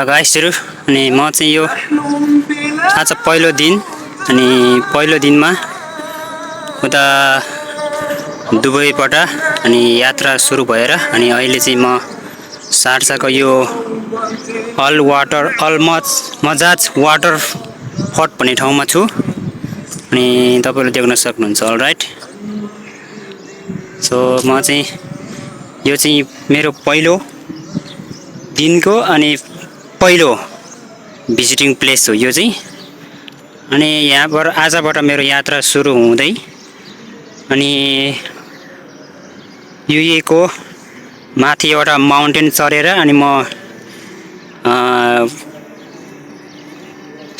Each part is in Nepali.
गाइसहरु अनि म चाहिँ यो आज पहिलो दिन अनि पहिलो दिनमा उता दुबईबाट अनि यात्रा सुरु भएर अनि अहिले चाहिँ म सार्साको यो मजाज वाटर फट भन्ने ठाउँमा छु अनि तपाईहरुले देख्न सक्नुहुन्छ अलराइट। सो म चाहिँ यो चाहिँ मेरो पहिलो दिनको अनि पहिलो भिजिटिङ प्लेस हो यो चाहिँ। अनि यहाँबाट आजबाट मेरो यात्रा सुरु हुँदै अनि युए को माथि एउटा माउन्टेन चढेर अनि म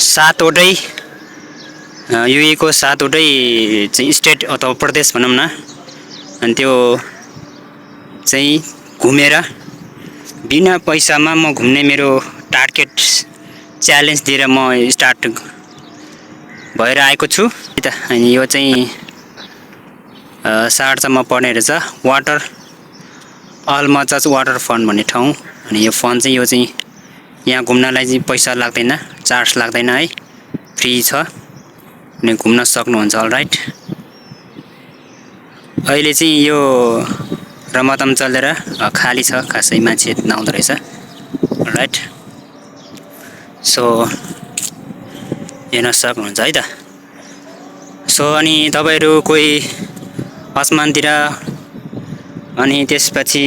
सातवटै युए को सातवटै चाहिँ स्टेट अथवा प्रदेश भनौँ न अनि त्यो चाहिँ घुमेर बिना पैसामा म घुम्ने मेरो टार्गेट च्यालेन्ज दिएर म स्टार्ट भएर आएको छु। अनि यो चाहिँ सार्चामा पर्ने रहेछ मजाज वाटर फन भन्ने ठाउँ। अनि यो फन चाहिँ यो चाहिँ यहाँ घुम्नलाई चाहिँ पैसा लाग्दैन, चार्ज लाग्दैन है, फ्री छ अनि घुम्न सक्नुहुन्छ अलराइट। अहिले चाहिँ यो रमतम चलेर खाली छ, खासै मान्छे नआउँदो रहेछ अलराइट। सो हेर्न सक्नुहुन्छ है त। सो अनि तपाईहरु कोही आसमानतिर अनि त्यसपछि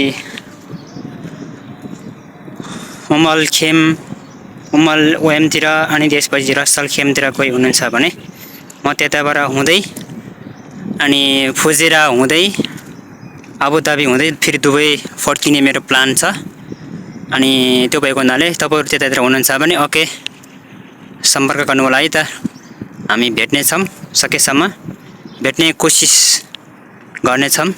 उमल ओएमतिर अनि त्यसपछि रसल खेमतिर कोही हुनुहुन्छ भने म त्यताबाट हुँदै अनि फुजेरा हुँदै अबुधाबी हुँदै फेरि दुबई फर्किने मेरो प्लान छ। अनि त्यो भएको हुनाले तपाईहरु त्यतातिर हुनुहुन्छ भने ओके सम्पर्क गर्नु होला है त। हामी भेट्ने छौं, सकेसम्म भेट्ने कोसिस गर्ने छौं।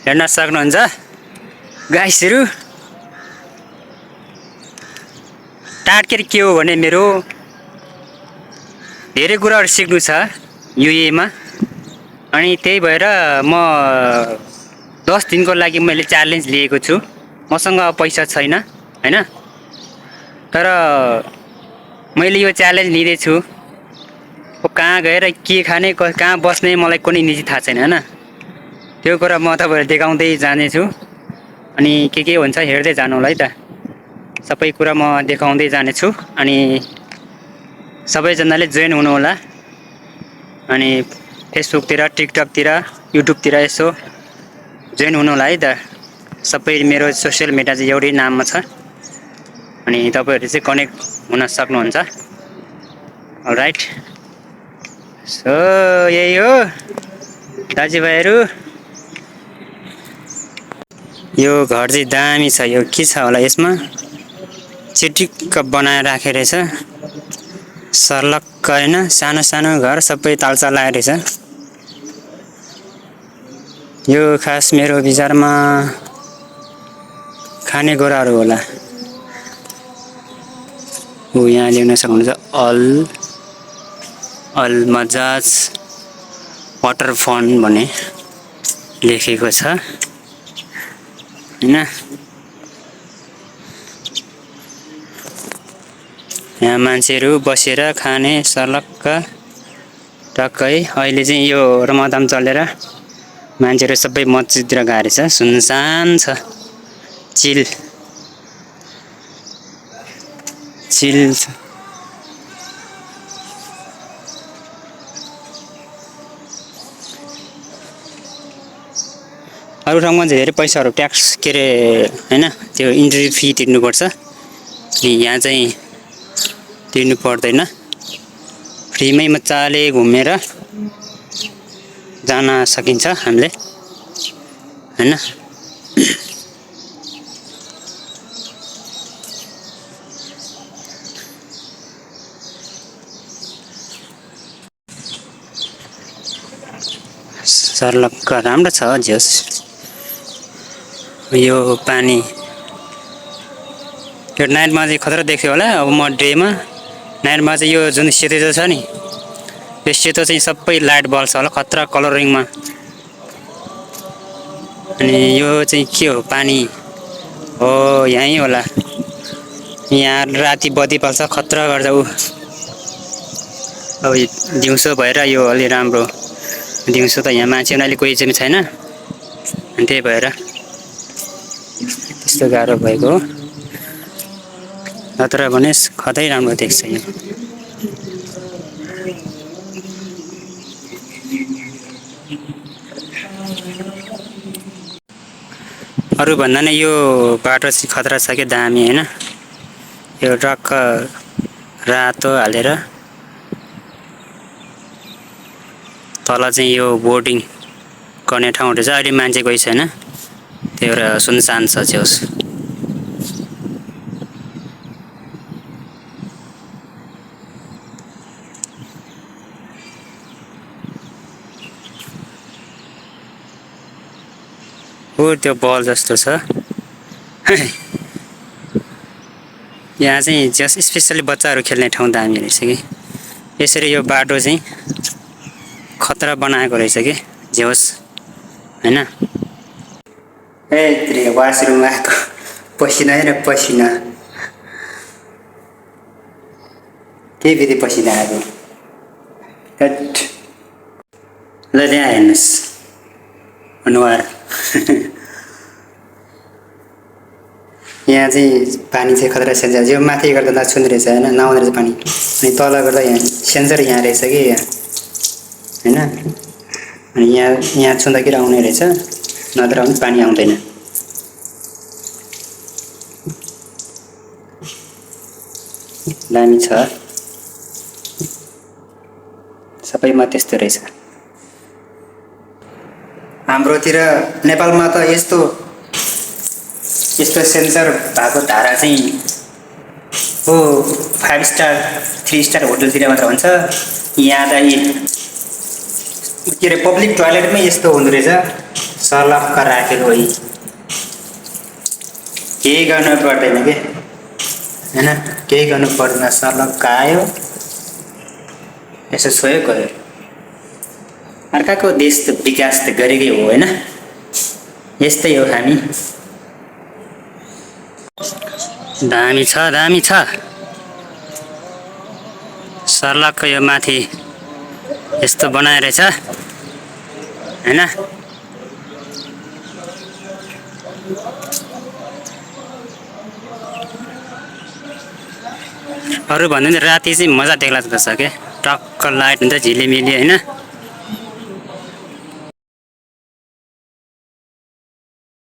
हेर्न सक्नुहुन्छ गाइसहरु, टार्गेट के हो भने मेरो धेरै कुराहरु सिक्नु छ युए मा। अनि त्यही भएर म 10 दिनको लागि मैले च्यालेन्ज लिएको छु। मसँग पैसा छैन हैन, तर मैले यो च्यालेन्ज लिँदै छु। कहाँ गएर के खाने कहाँ बस्ने मलाई कुनै निजी थाहा छैन हैन। त्यो कुरा म तपाईहरुलाई देखाउँदै जाने छु अनि के हुन्छ हेर्दै जानु होला है त। सबै कुरा म देखाउँदै जाने छु अनि सबैजनाले जोइन हुनु होला। अनि फेसबुकतिर, टिकटकतिर, युट्युबतिर यसो जोइन हुनु होला है त। सबै मेरो सोशल मिडिया चाहिँ एउटै नाममा छ अनि तपाईहरु चाहिँ कनेक्ट हुन सक्नुहुन्छ अलराइट। सो यही हो दाजुभाइहरु, यो घर चाहिँ दामी छ। यो के छ होला यसमा चिटिक्क बनाएर राखे रहेछ सर्लक्क हैन। सानो सानो घर सबै तालचा लागेको रहेछ। यो खास मेरो विचारमा खानेकुराहरु होला। हो यहाँ लेख्न सक्नुहुन्छ अल मजाज वाटर फन भन्ने लेखेको छ हैन। यहाँ मान्छेहरु बसेर खाने सर्लक्क टक्कै। अहिले चाहिँ यो रमजान चलेर मान्छेहरु सबै मस्जिदतिर गएर छ, सुनसान छ, चिल छ। अरु ठाउँमा चाहिँ धेरै पैसाहरु ट्याक्स के रे हैन, त्यो इन्ट्री फी तिर्नुपर्छ। अनि यहाँ चाहिँ तिर्नु पर्दैन, फ्रीमै मजाले घुमेर जान सकिन्छ हामीले हैन। सर्लक्क राम्रो छ जस यो पानी। यो नाइटमा चाहिँ खतरा देख्यो होला। अब म डेमा नाइटमा चाहिँ यो जुन सेतो छ नि, यो सेतो चाहिँ सबै लाइट बल्छ होला खतरा कलरिङमा। अनि यो चाहिँ के हो? पानी हो, यहीँ होला। यहाँ राति बत्ती पाल्छ, खतरा गर्छ ऊ। अब दिउँसो भएर यो अलि राम्रो। दिउँसो त यहाँ मान्छे अहिले कोही चाहिँ छैन, अनि त्यही भएर त्यस्तो गाह्रो भएको हो। नत्र भने खतै राम्रो देख्छ यो। अरू भन्दा नै यो बाटो चाहिँ खतरा छ कि दामी होइन। यो टक्क रातो हालेर तल चाहिँ यो बोर्डिङ गर्ने ठाउँहरू छ। अहिले मान्छे कोही छैन, त्यही भएर सुनसान छ छेउस। हो त्यो बल जस्तो छ। यहाँ चाहिँ जस स्पेसली बच्चाहरू खेल्ने ठाउँ दामी रहेछ कि। यसरी यो बाटो चाहिँ खतरा बनाएको रहेछ कि झेउस होइन। ए वासरुम आएको पसिना र पसिना के बित्ति पसिना आएको। ल त्यहाँ हेर्नुहोस् अनुहार। यहाँ चाहिँ पानी चाहिँ खतरा सेन्सर, यो माथि गर्दा छुँदो रहेछ होइन, नआउँदो रहेछ पानी। अनि तल गर्दा यहाँ सेन्सर यहाँ रहेछ कि होइन। अनि यहाँ छुँदाखेरि आउने रहेछ, नत्र पनि पानी आउँदैन। दामी छ, सबैमा त्यस्तो रहेछ। हाम्रोतिर नेपालमा त यस्तो सेन्सर भएको धारा चाहिँ हो 5 स्टार 3 स्टार होटलतिर मात्र हुन्छ। यहाँ त के अरे पब्लिक टोयलेटमै यस्तो हुँदो रहेछ, सर्लक्क राखेको है, केही गर्नु पर्दैन के होइन, केही गर्नु पर्दैन। सर्लक्क आयो यसो छोयो गयो। अर्काको देश त विकास त गरेकै हो होइन, यस्तै हो हामी। दामी छ, दामी छ। सर्लक्क यो माथि यस्तो बनाएर रहेछ होइन। अरू भन्दा नि राति चाहिँ मजा देख्ला जस्तो छ क्या, टक्क लाइट हुन्छ झिलिमिली होइन।